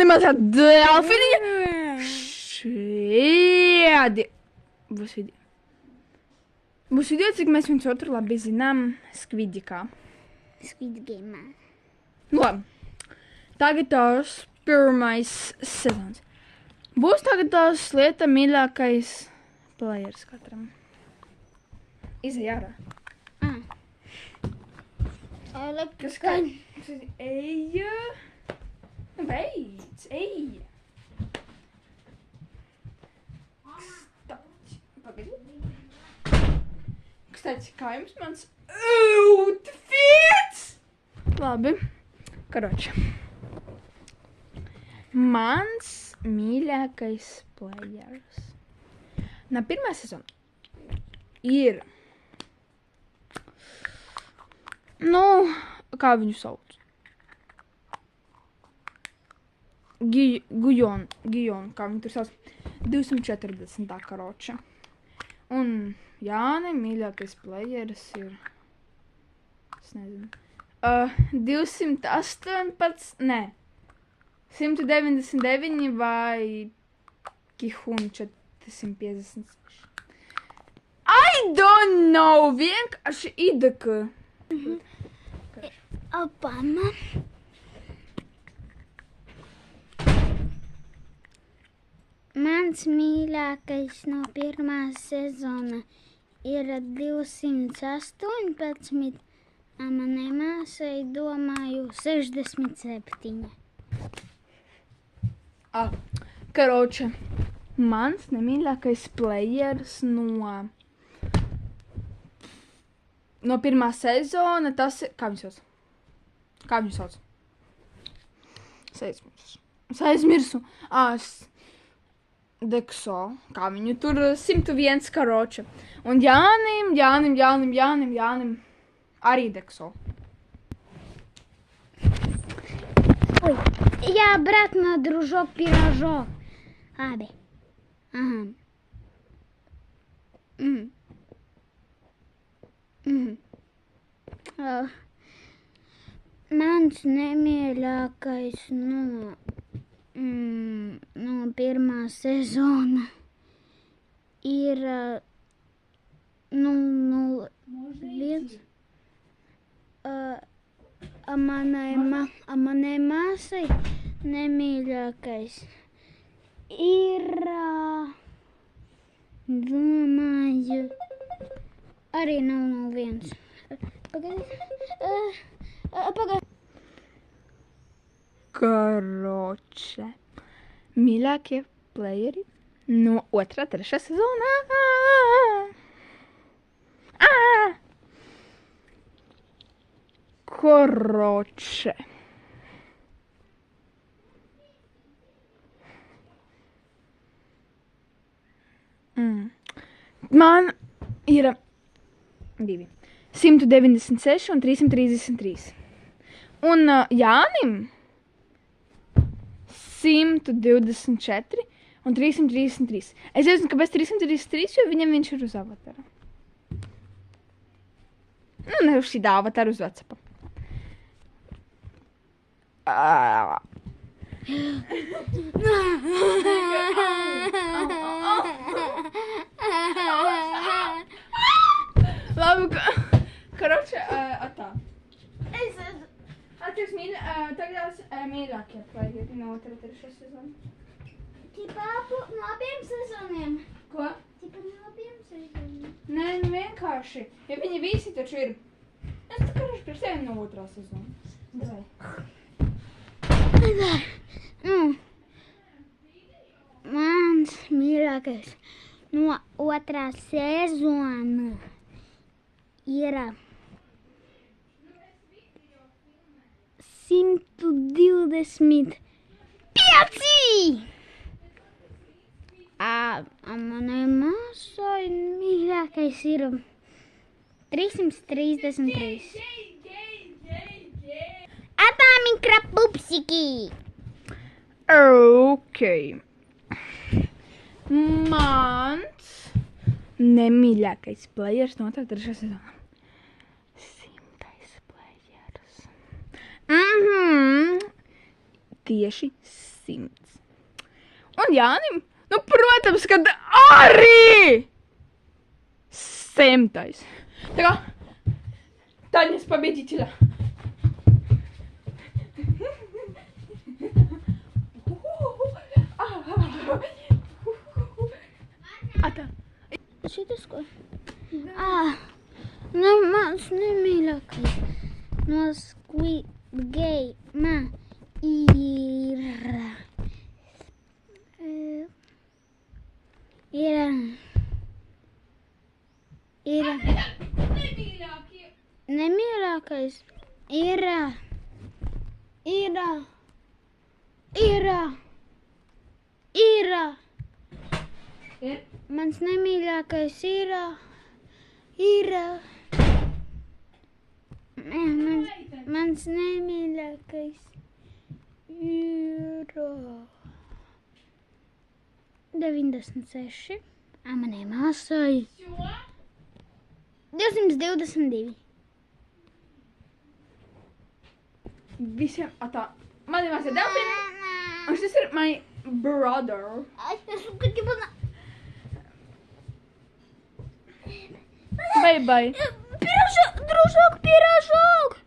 mazā delfiniņa. Šiedi. Būs video. Būs video, cik mēs viens otru labi zinām Skvidikā. Squid Game. Labi. Tagad tās pirmais sezons. Būs tagad tās lieta mīļākais players katram. Izej ārā. Kas kā? Eja. Beidz, eja. Pagaidi. Kstати, kā jums mans outfits? Labi. Karoči. Mans mīļākais players. Na pirmā sezona ir... kā viņu sauc? Gujon, kā viņu tur sauc. 240. karoča. Un Jāni mīļākais players ir... Es nezinu. 218... Nē. 199 vai Kihun 456. I don't know! Vienkārši idaka. Obama. Mans mīļākais no pirmā sezona ir 218, a manai māsai domāju 67. Karoče, mans nemīļākais players no pirmā sezona, tas ir... Kā viņu sauc? Es aizmirsu. Dekso. Kā viņu tur 101 karoče. Un Jānim. Arī Dekso. Ой, я обратно, дружок, пирожок. Abi. Aha. Mans nemīļākais no pirmā sezona ir 001. A manai māsai nemīļākais ir, domāju, arī 001. Pagaid. Karoče. Mīļākie playeri no 2. 3. sezonā. Karoče. Man ir 2. 196 un 333. Un Jānim 124 un 333. Es nezinu, kāpēc 333, jo viņam viņš ir uz avatara. Ne uz šī avatara, uz WhatsApp. Labi, karoče, tā. Tagad mīļākie playeri no 2. 3. sezona. Tipā no abiem sezoniem. Ko? Tipā no abiem sezoniem. Nē, vienkārši. Ja viņi visi taču ir... Es tā karoči priekš tevi no 2. sezona. Davai. Mans mīļākais no 2. sezona ir 125! Manai māsai mīļākais ir 333. Atā mikrapupsiki! Ok. Mans nemīļākais players no 2. 3. sezonā. 100. players. tieši 100. Un Jānim, nu, protams, kad arī 100. Tā kā Taņas победителя. Ata. Šitas ko? Nu, mans nemīļākais no Squid Game nemīļākais ir mans nemīļākais mans nemīļākais ir 96. Manai māsai 222. Visiem, ata. Mani māsa ir Delfina. Un šis ir my brother. Bye bye. Пирожок, дружок, пирожок!